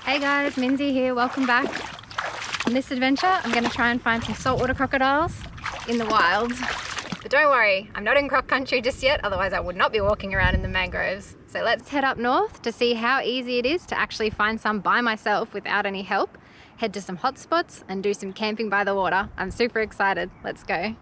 Hey guys, Minsi here, welcome back. On this adventure, I'm going to try and find some saltwater crocodiles in the wild. But don't worry, I'm not in croc country just yet, otherwise I would not be walking around in the mangroves. So let's head up north to see how easy it is to actually find some by myself without any help. Head to some hotspots and do some camping by the water. I'm super excited, let's go.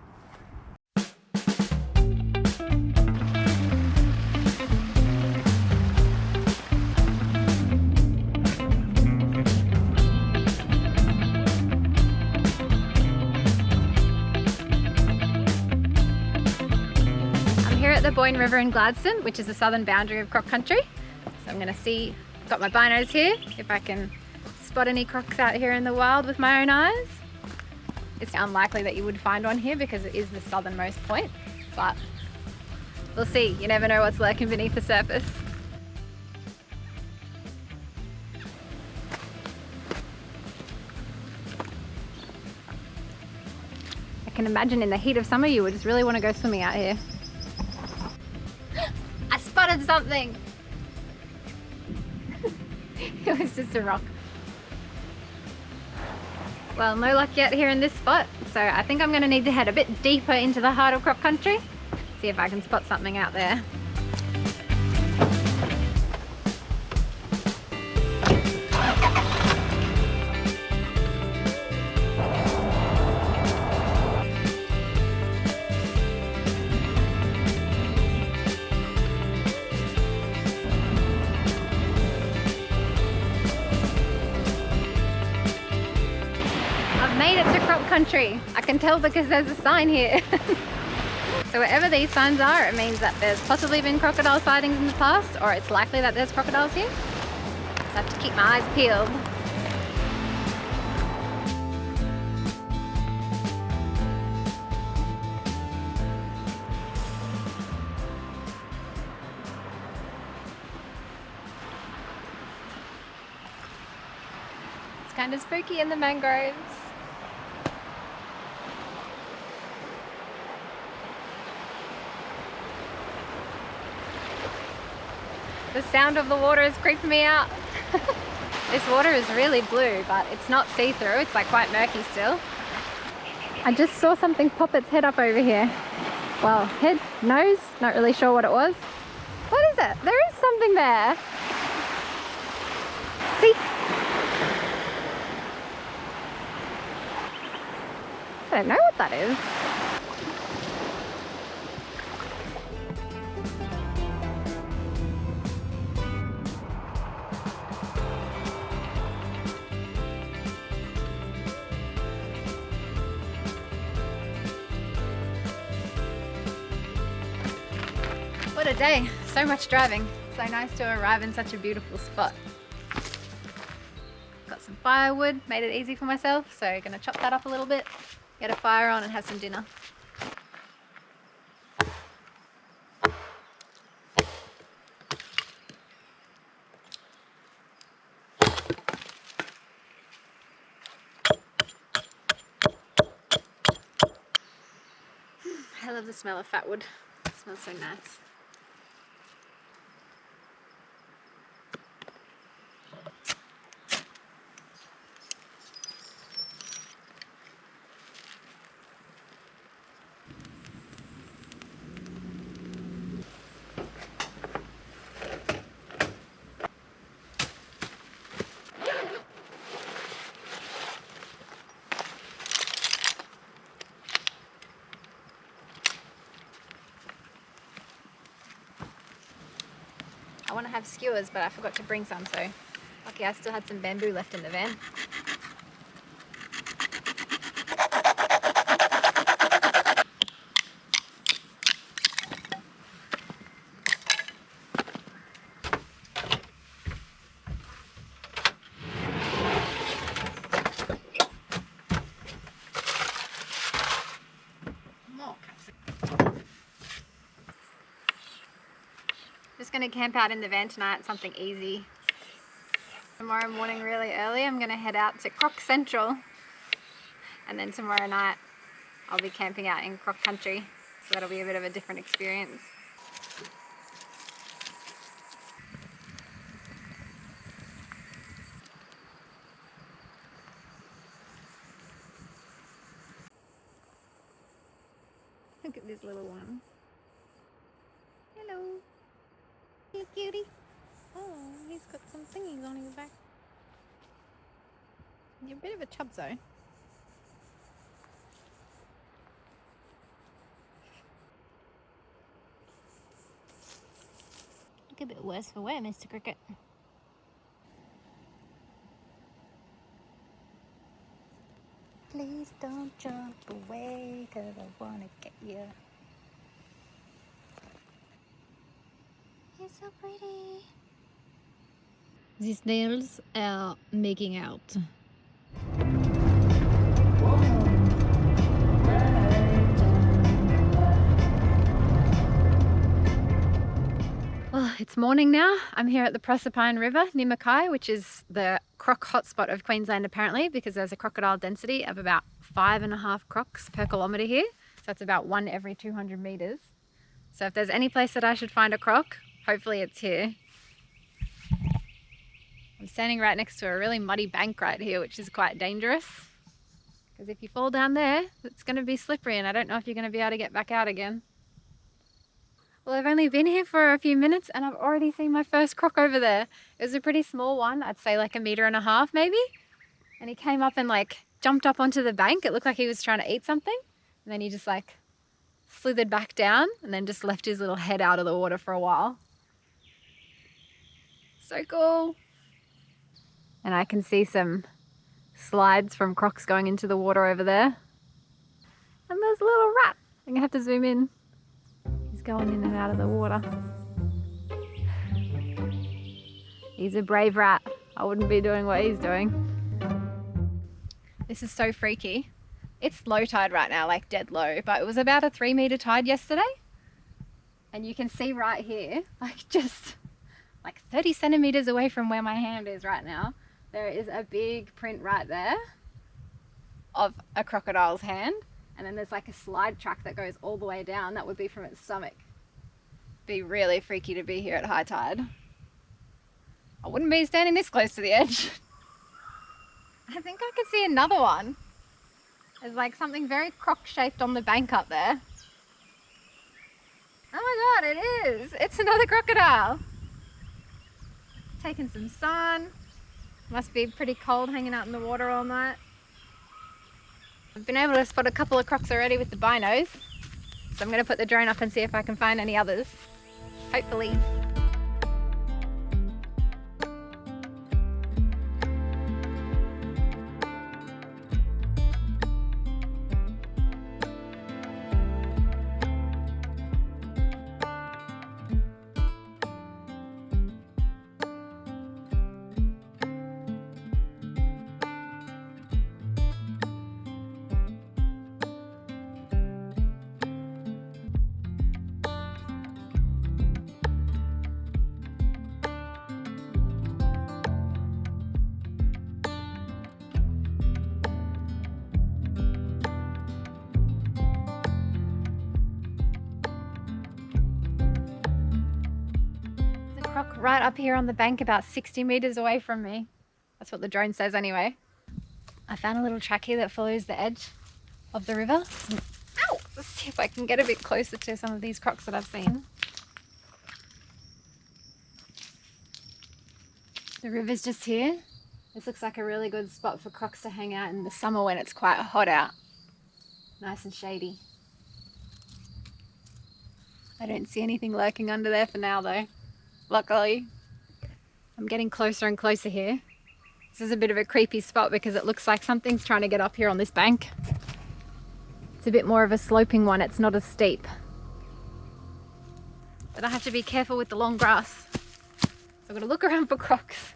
At the Boyne River in Gladstone, which is the southern boundary of croc country. So I'm going to see, got my binos here, if I can spot any crocs out here in the wild with my own eyes. It's unlikely that you would find one here because it is the southernmost point, but we'll see. You never know what's lurking beneath the surface. I can imagine in the heat of summer you would just really want to go swimming out here. I spotted something! It was just a rock. Well, no luck yet here in this spot, so I think I'm going to need to head a bit deeper into the heart of croc country, see if I can spot something out there. Made it to croc country. I can tell because there's a sign here. So wherever these signs are, it means that there's possibly been crocodile sightings in the past, or it's likely that there's crocodiles here. So I have to keep my eyes peeled. It's kind of spooky in the mangroves. The sound of the water is creeping me out. This water is really blue, but it's not see-through. It's like quite murky still. I just saw something pop its head up over here. Well, head, nose, not really sure what it was. What is it? There is something there. See? I don't know what that is. What a day, so much driving. So nice to arrive in such a beautiful spot. Got some firewood, made it easy for myself, so gonna chop that up a little bit, get a fire on and have some dinner. I love the smell of fat wood, it smells so nice. I want to have skewers, but I forgot to bring some, so lucky I still had some bamboo left in the van. Just going to camp out in the van tonight, something easy. Tomorrow morning really early I'm going to head out to Croc Central, and then tomorrow night I'll be camping out in croc country, so that'll be a bit of a different experience. Look at this little one. Hello. Hey, cutie. Oh, he's got some thingies on his back. You're a bit of a chub zone. Look a bit worse for wear, Mr. Cricket. Please don't jump away, 'cause I wanna get you. You're so pretty. These nails are making out. Well, it's morning now. I'm here at the Proserpine River near Mackay, which is the croc hotspot of Queensland apparently, because there's a crocodile density of about 5.5 crocs per kilometre here. So that's about 1 every 200 metres. So if there's any place that I should find a croc, hopefully it's here. I'm standing right next to a really muddy bank right here, which is quite dangerous. Because if you fall down there, it's going to be slippery and I don't know if you're going to be able to get back out again. Well, I've only been here for a few minutes and I've already seen my first croc over there. It was a pretty small one, I'd say like 1.5 meters maybe. And he came up and like jumped up onto the bank. It looked like he was trying to eat something. And then he just like slithered back down and then just left his little head out of the water for a while. So cool. And I can see some slides from crocs going into the water over there. And there's a little rat. I'm gonna have to zoom in. He's going in and out of the water. He's a brave rat. I wouldn't be doing what he's doing. This is so freaky. It's low tide right now, like dead low, but it was about a 3 meter tide yesterday. And you can see right here, like just like 30 centimeters away from where my hand is right now, there is a big print right there of a crocodile's hand. And then there's like a slide track that goes all the way down. That would be from its stomach. Be really freaky to be here at high tide. I wouldn't be standing this close to the edge. I think I could see another one. There's like something very croc shaped on the bank up there. Oh my god, it is! It's another crocodile. It's taking some sun. Must be pretty cold hanging out in the water all night. I've been able to spot a couple of crocs already with the binos. So I'm going to put the drone up and see if I can find any others. Hopefully. Right up here on the bank about 60 meters away from me. That's what the drone says anyway. I found a little track here that follows the edge of the river. Ow! Let's see if I can get a bit closer to some of these crocs that I've seen. The river's just here. This looks like a really good spot for crocs to hang out in the summer when it's quite hot out. Nice and shady. I don't see anything lurking under there for now though. Luckily. I'm getting closer and closer here. This is a bit of a creepy spot because it looks like something's trying to get up here on this bank. It's a bit more of a sloping one, it's not as steep. But I have to be careful with the long grass. So I'm going to look around for crocs,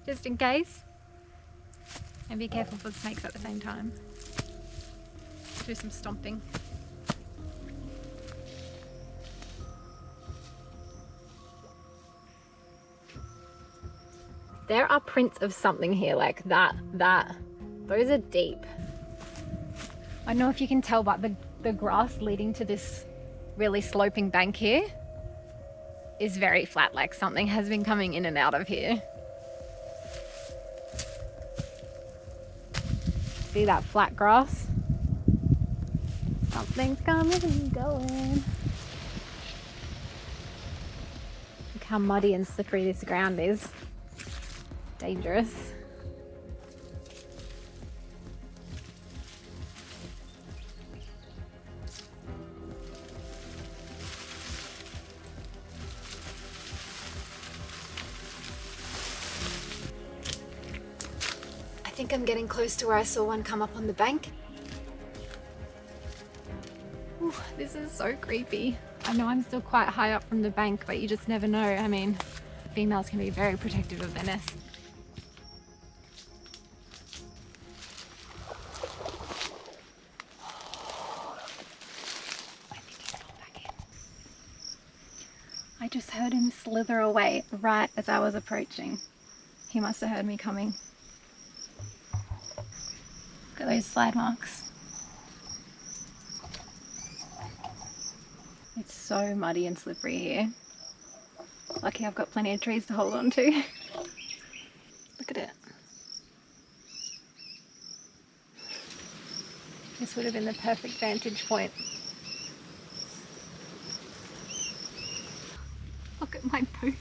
just in case. And be careful for the snakes at the same time. Do some stomping. There are prints of something here, like that. Those are deep. I don't know if you can tell, but the grass leading to this really sloping bank here is very flat, like something has been coming in and out of here. See that flat grass? Something's coming and going. Look how muddy and slippery this ground is. Dangerous. I think I'm getting close to where I saw one come up on the bank. Ooh, this is so creepy. I know I'm still quite high up from the bank, but you just never know. I mean, females can be very protective of their nest. I think he's gone back in. I just heard him slither away right as I was approaching. He must have heard me coming. Look at those slide marks. It's so muddy and slippery here. Lucky I've got plenty of trees to hold on to. Look at it. This would have been the perfect vantage point. Look at my boot.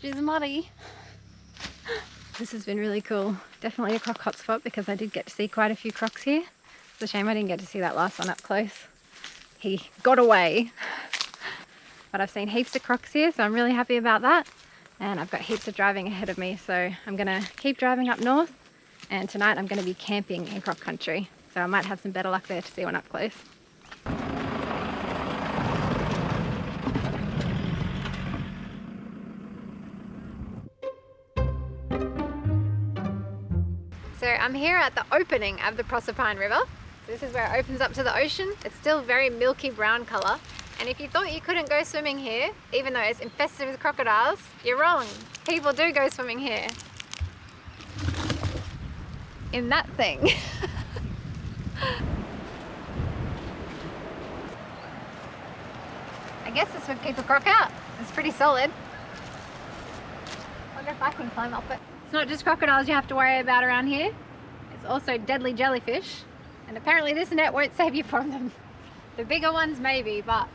It's muddy. This has been really cool. Definitely a croc hotspot because I did get to see quite a few crocs here. It's a shame I didn't get to see that last one up close. He got away. But I've seen heaps of crocs here, so I'm really happy about that. And I've got heaps of driving ahead of me, so I'm gonna keep driving up north. And tonight I'm gonna be camping in croc country. So I might have some better luck there to see one up close. So I'm here at the opening of the Proserpine River. So this is where it opens up to the ocean. It's still very milky brown colour. And if you thought you couldn't go swimming here, even though it's infested with crocodiles, you're wrong. People do go swimming here. In that thing. I guess this would keep a croc out. It's pretty solid. I wonder if I can climb up it. It's not just crocodiles you have to worry about around here. It's also deadly jellyfish. And apparently this net won't save you from them. The bigger ones maybe, but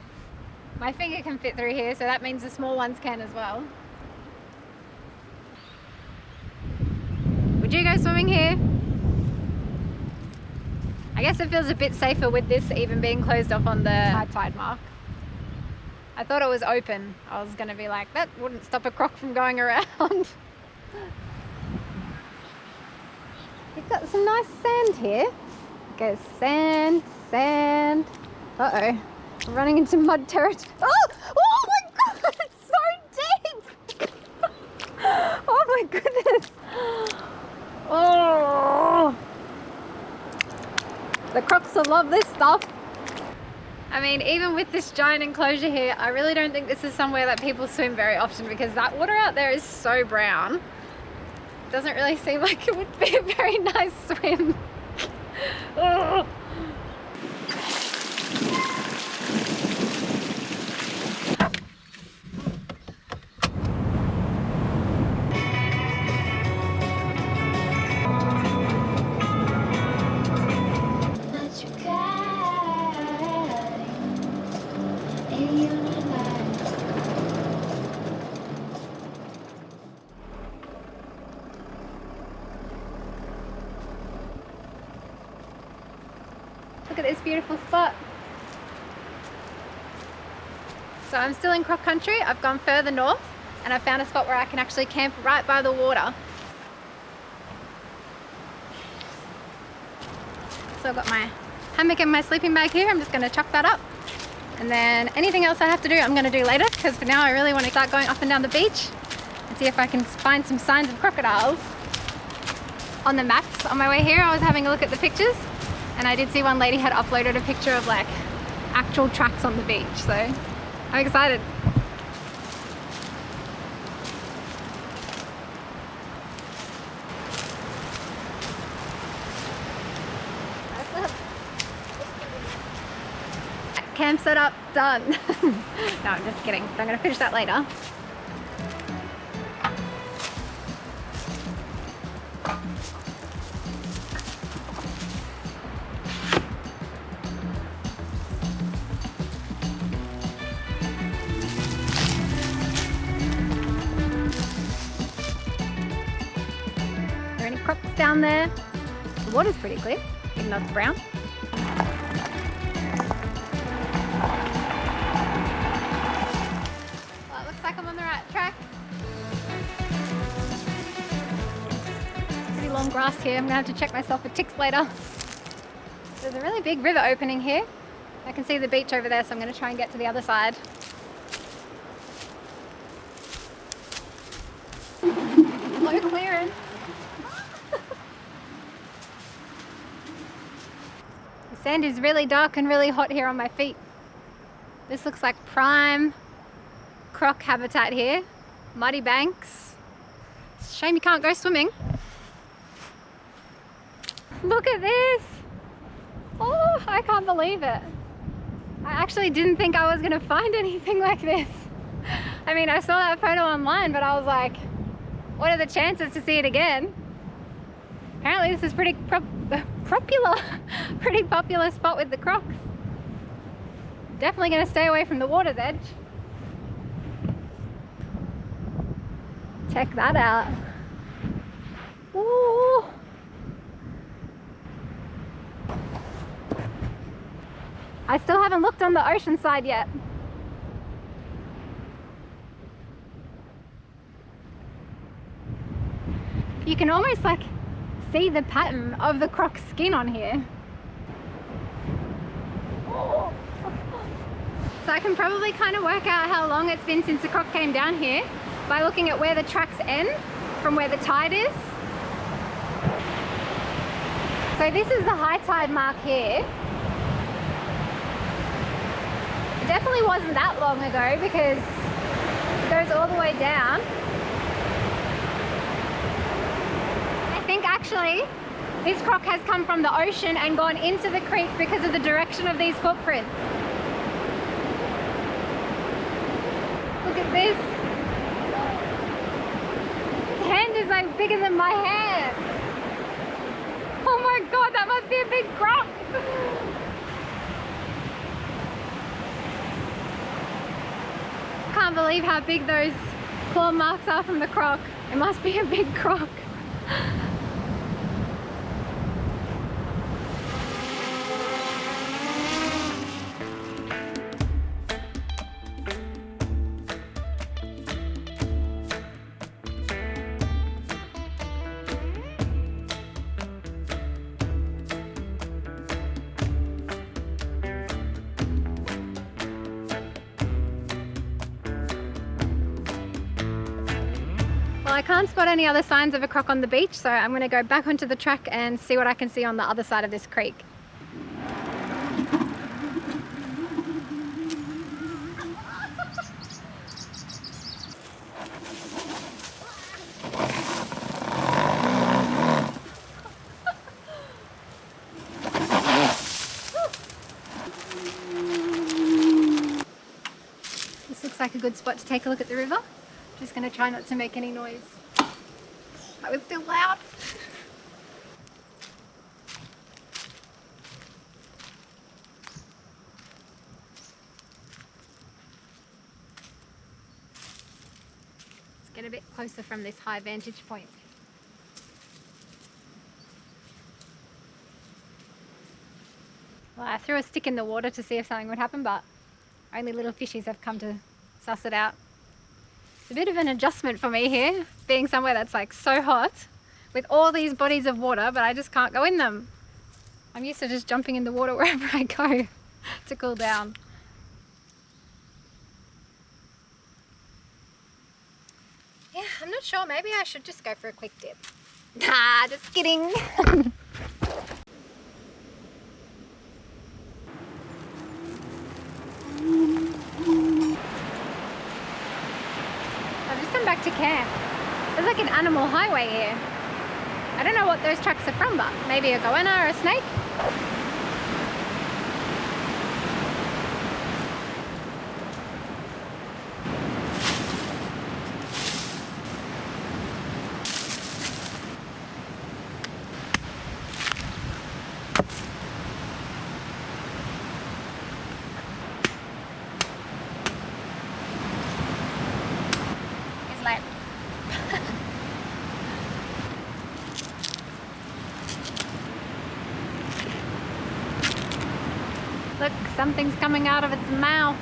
my finger can fit through here, so that means the small ones can as well. Would you go swimming here? I guess it feels a bit safer with this even being closed off on the high tide mark. I thought it was open. I was gonna be like, that wouldn't stop a croc from going around. You've got some nice sand here. Okay, sand, sand. Uh-oh, I'm running into mud territory. Oh! Oh my God, it's so deep! Oh my goodness. Oh! The crocs will love this stuff. I mean, even with this giant enclosure here, I really don't think this is somewhere that people swim very often because that water out there is so brown. Doesn't really seem like it would be a very nice swim. Oh. Look at this beautiful spot. So I'm still in Croc country. I've gone further north and I found a spot where I can actually camp right by the water. So I've got my hammock and my sleeping bag here. I'm just going to chuck that up. And then anything else I have to do, I'm going to do later, because for now I really want to start going up and down the beach and see if I can find some signs of crocodiles. On the maps on my way here, I was having a look at the pictures. And I did see one lady had uploaded a picture of like actual tracks on the beach, so I'm excited. Camp setup done. No, I'm just kidding. I'm gonna finish that later. Crocs down there. The water's pretty clear, even though it's brown. Well, it looks like I'm on the right track. Pretty long grass here. I'm gonna have to check myself for ticks later. There's a really big river opening here. I can see the beach over there, so I'm gonna try and get to the other side. Low clearance. The sand is really dark and really hot here on my feet. This looks like prime croc habitat here. Muddy banks. It's a shame you can't go swimming. Look at this. Oh, I can't believe it. I actually didn't think I was gonna find anything like this. I mean, I saw that photo online, but I was like, what are the chances to see it again? Apparently this is pretty popular spot with the Crocs. Definitely gonna stay away from the water's edge. Check that out. Ooh. I still haven't looked on the ocean side yet. You can almost like see the pattern of the Croc skin on here. So I can probably kind of work out how long it's been since the Croc came down here by looking at where the tracks end from where the tide is. So this is the high tide mark here. It definitely wasn't that long ago because it goes all the way down. I think actually this Croc has come from the ocean and gone into the creek because of the direction of these footprints. Look at this. His hand is like bigger than my hand. Oh my god, that must be a big Croc. Can't believe how big those claw marks are from the Croc. It must be a big Croc. Well, I can't spot any other signs of a Croc on the beach, so I'm going to go back onto the track and see what I can see on the other side of this creek. This looks like a good spot to take a look at the river. Just going to try not to make any noise. That was still loud. Let's get a bit closer from this high vantage point. Well, I threw a stick in the water to see if something would happen, but only little fishies have come to suss it out. It's a bit of an adjustment for me here, being somewhere that's like so hot with all these bodies of water, but I just can't go in them. I'm used to just jumping in the water wherever I go to cool down. Yeah, I'm not sure. Maybe I should just go for a quick dip. Nah, just kidding. Back to camp. There's like an animal highway here. I don't know what those tracks are from, but maybe a goanna or a snake. something's coming out of its mouth.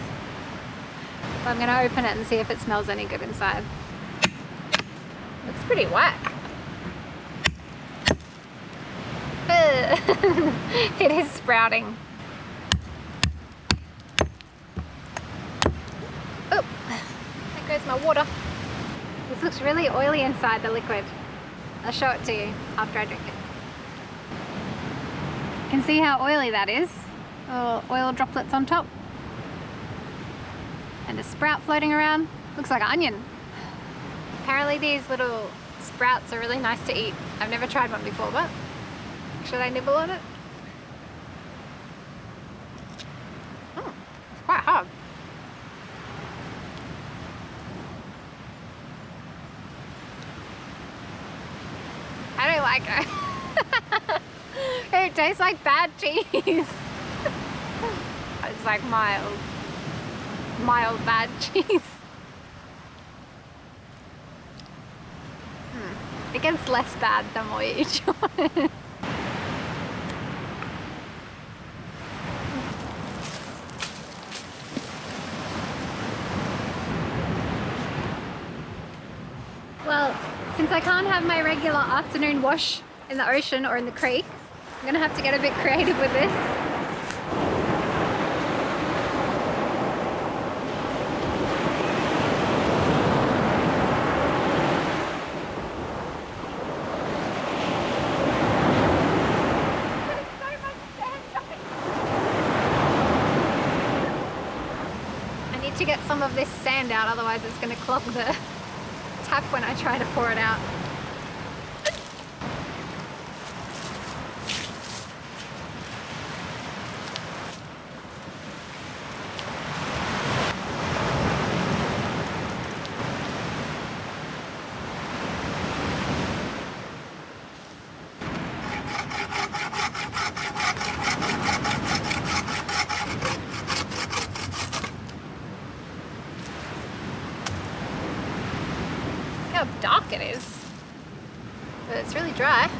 So I'm going to open it and see if it smells any good inside. Looks pretty whack. It is sprouting. Oh, there goes my water. This looks really oily inside, the liquid. I'll show it to you after I drink it. You can see how oily that is. Little oil droplets on top. And a sprout floating around. Looks like an onion. Apparently these little sprouts are really nice to eat. I've never tried one before, but should I nibble on it? Oh, it's quite hard. I don't like it. It tastes like bad cheese. It's like mild bad cheese. It gets less bad the more you chew on it. Well, since I can't have my regular afternoon wash in the ocean or in the creek, I'm gonna have to get a bit creative with this. I need to get some of this sand out, otherwise it's gonna clog the tap when I try to pour it out. How dark it is, but it's really dry.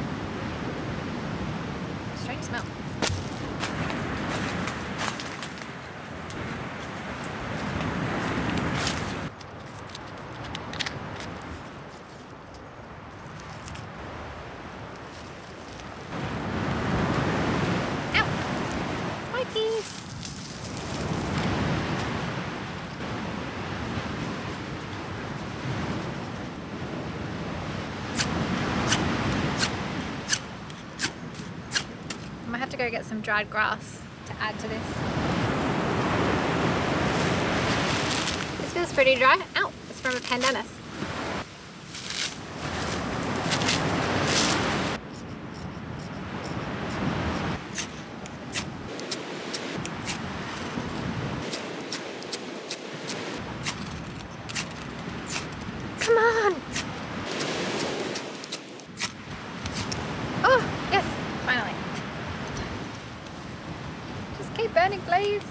Strange smell. Ow! Mikey! I might have to go get some dried grass to add to this. This feels pretty dry. Ow! It's from a pandanus. Come on! Oh, yes, finally. Just keep burning, please.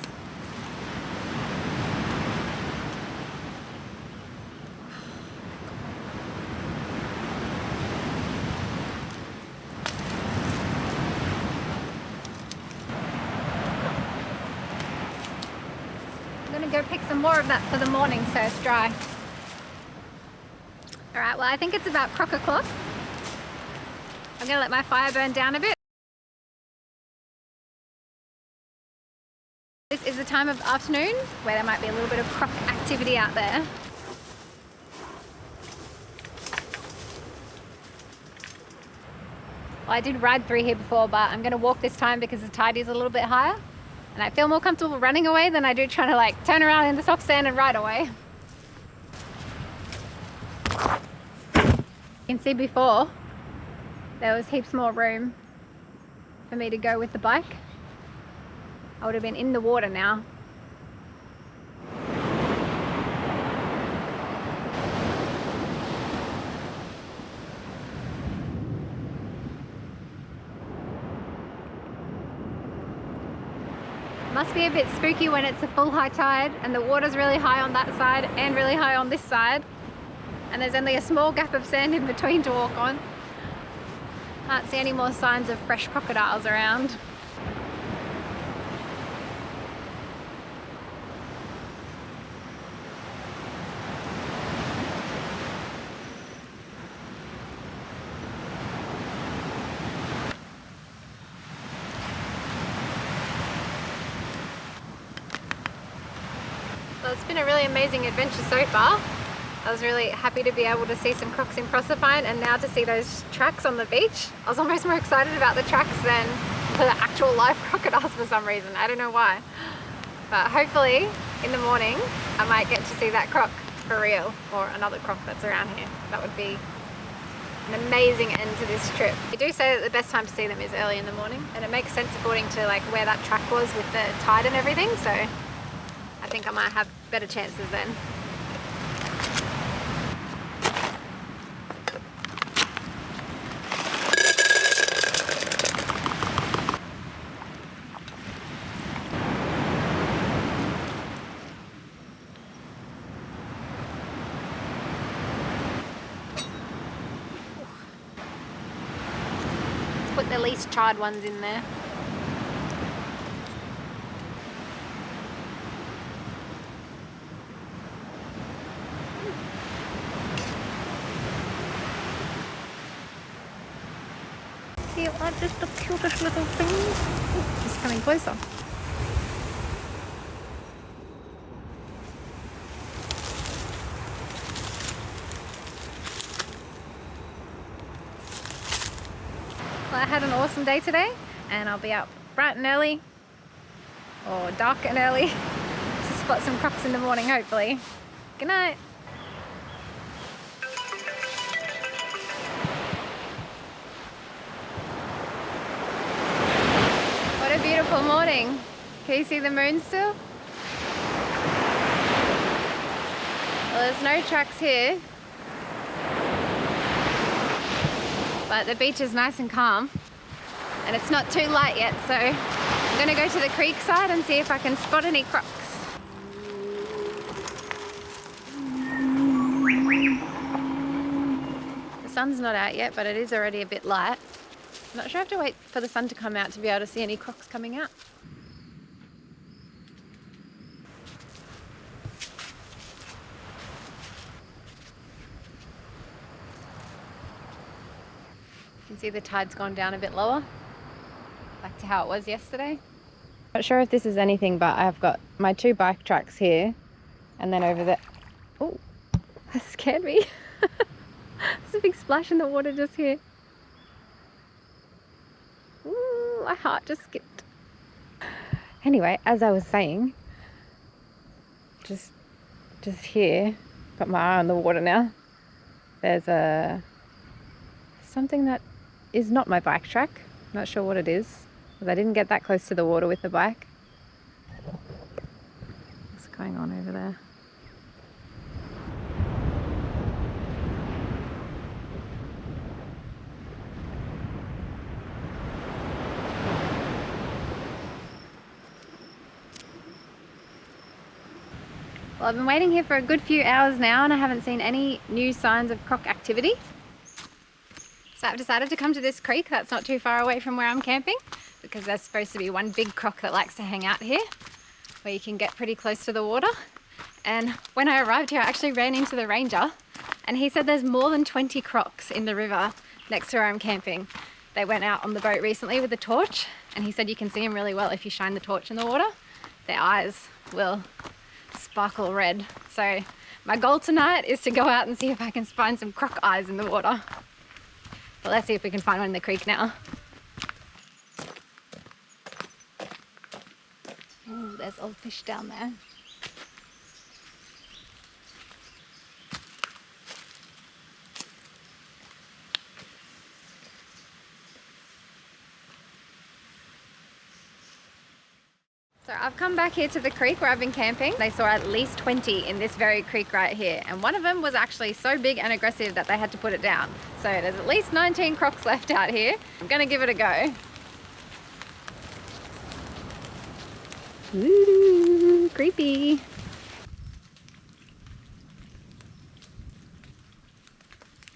I'm gonna go pick some more of that for the morning so it's dry. Alright, well I think it's about croc o'clock. I'm gonna let my fire burn down a bit. This is the time of the afternoon where there might be a little bit of croc activity out there. Well, I did ride through here before, but I'm gonna walk this time because the tide is a little bit higher. And I feel more comfortable running away than I do trying to like turn around in the soft sand and ride away. You can see before, there was heaps more room for me to go with the bike. I would have been in the water now. Must be a bit spooky when it's a full high tide and the water's really high on that side and really high on this side. And there's only a small gap of sand in between to walk on. Can't see any more signs of fresh crocodiles around. been a really amazing adventure so far. I was really happy to be able to see some crocs in Proserpine, and now to see those tracks on the beach. I was almost more excited about the tracks than the actual live crocodiles for some reason. I don't know why. But hopefully in the morning I might get to see that croc for real, or another croc that's around here. That would be an amazing end to this trip. They do say that the best time to see them is early in the morning, and it makes sense according to like where that track was with the tide and everything, so I think I might have better chances then. Put the least charred ones in there. See, aren't just the cutest little things. It's coming closer. Well, I had an awesome day today, and I'll be up bright and early, or dark and early, to spot some crocs in the morning, hopefully. Good night. What a beautiful morning. Can you see the moon still? Well, there's no tracks here, but the beach is nice and calm, and it's not too light yet, so I'm gonna go to the creek side and see if I can spot any crocs. The sun's not out yet, but it is already a bit light. I'm not sure I have to wait for the sun to come out to be able to see any crocs coming out. You can see the tide's gone down a bit lower, back to how it was yesterday. Not sure if this is anything, but I've got my 2 bike tracks here, and then over there. Oh, that scared me. There's a big splash in the water just here. Ooh, my heart just skipped. Anyway, as I was saying, just here, got my eye on the water now. There's something that is not my bike track. Not sure what it is, because I didn't get that close to the water with the bike. What's going on over there? Well, I've been waiting here for a good few hours now, and I haven't seen any new signs of croc activity. So I've decided to come to this creek that's not too far away from where I'm camping, because there's supposed to be one big croc that likes to hang out here, where you can get pretty close to the water. And when I arrived here, I actually ran into the ranger, and he said there's more than 20 crocs in the river next to where I'm camping. They went out on the boat recently with a torch, and he said you can see them really well if you shine the torch in the water. Their eyes will sparkle red. So my goal tonight is to go out and see if I can find some croc eyes in the water. But let's see if we can find one in the creek now. Oh, there's old fish down there. So I've come back here to the creek where I've been camping. They saw at least 20 in this very creek right here, and one of them was actually so big and aggressive that they had to put it down. So there's at least 19 crocs left out here. I'm gonna give it a go. Ooh, creepy.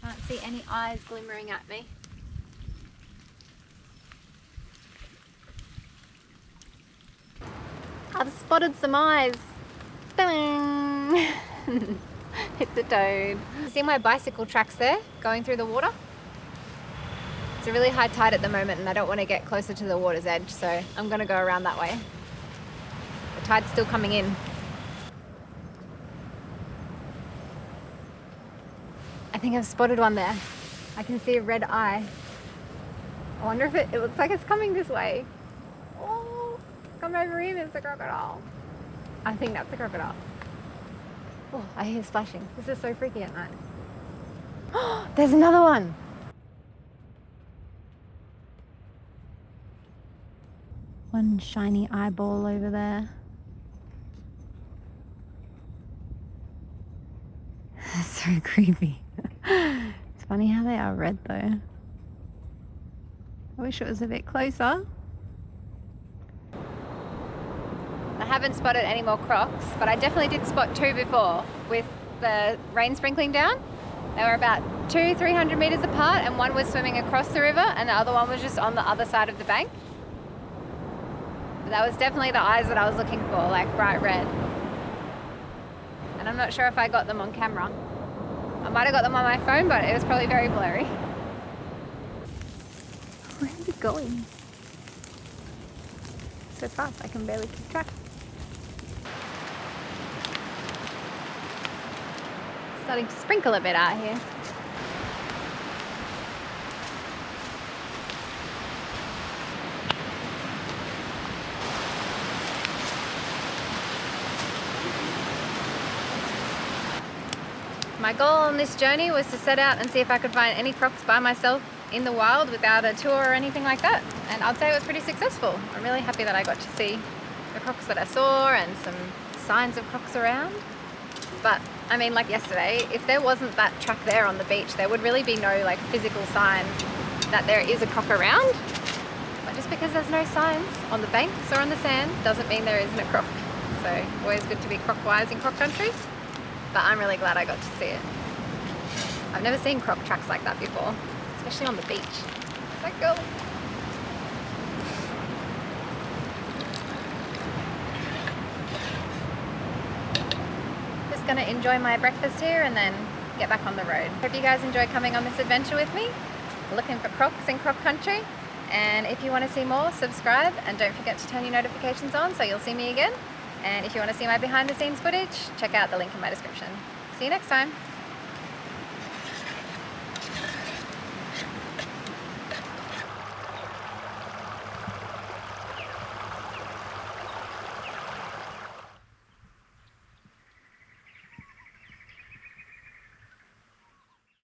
Can't see any eyes glimmering at me. I've spotted some eyes. Ta-da! It's a toad. See my bicycle tracks there going through the water? It's a really high tide at the moment, and I don't want to get closer to the water's edge, so I'm going to go around that way. The tide's still coming in. I think I've spotted one there. I can see a red eye. I wonder if it looks like it's coming this way. Oh, come over here, there's a crocodile. I think that's a crocodile. Oh, I hear splashing. This is so freaky at night. Oh, there's another one. One shiny eyeball over there. That's so creepy. It's funny how they are red though. I wish it was a bit closer. I haven't spotted any more crocs, but I definitely did spot two before with the rain sprinkling down. They were about 200-300 meters apart, and one was swimming across the river and the other one was just on the other side of the bank. But that was definitely the eyes that I was looking for, like bright red. And I'm not sure if I got them on camera. I might have got them on my phone, but it was probably very blurry. Where is it going? So fast, I can barely keep track. Starting to sprinkle a bit out here. My goal on this journey was to set out and see if I could find any crocs by myself in the wild without a tour or anything like that. And I'd say it was pretty successful. I'm really happy that I got to see the crocs that I saw and some signs of crocs around. But I mean, like yesterday, if there wasn't that track there on the beach, there would really be no like physical sign that there is a croc around. But just because there's no signs on the banks or on the sand doesn't mean there isn't a croc. So always good to be croc-wise in croc country. But I'm really glad I got to see it. I've never seen croc tracks like that before, especially on the beach. So cool. Just gonna enjoy my breakfast here and then get back on the road. Hope you guys enjoy coming on this adventure with me, looking for crocs in croc country. And if you want to see more, subscribe and don't forget to turn your notifications on so you'll see me again. And if you want to see my behind the scenes footage, check out the link in my description. See you next time.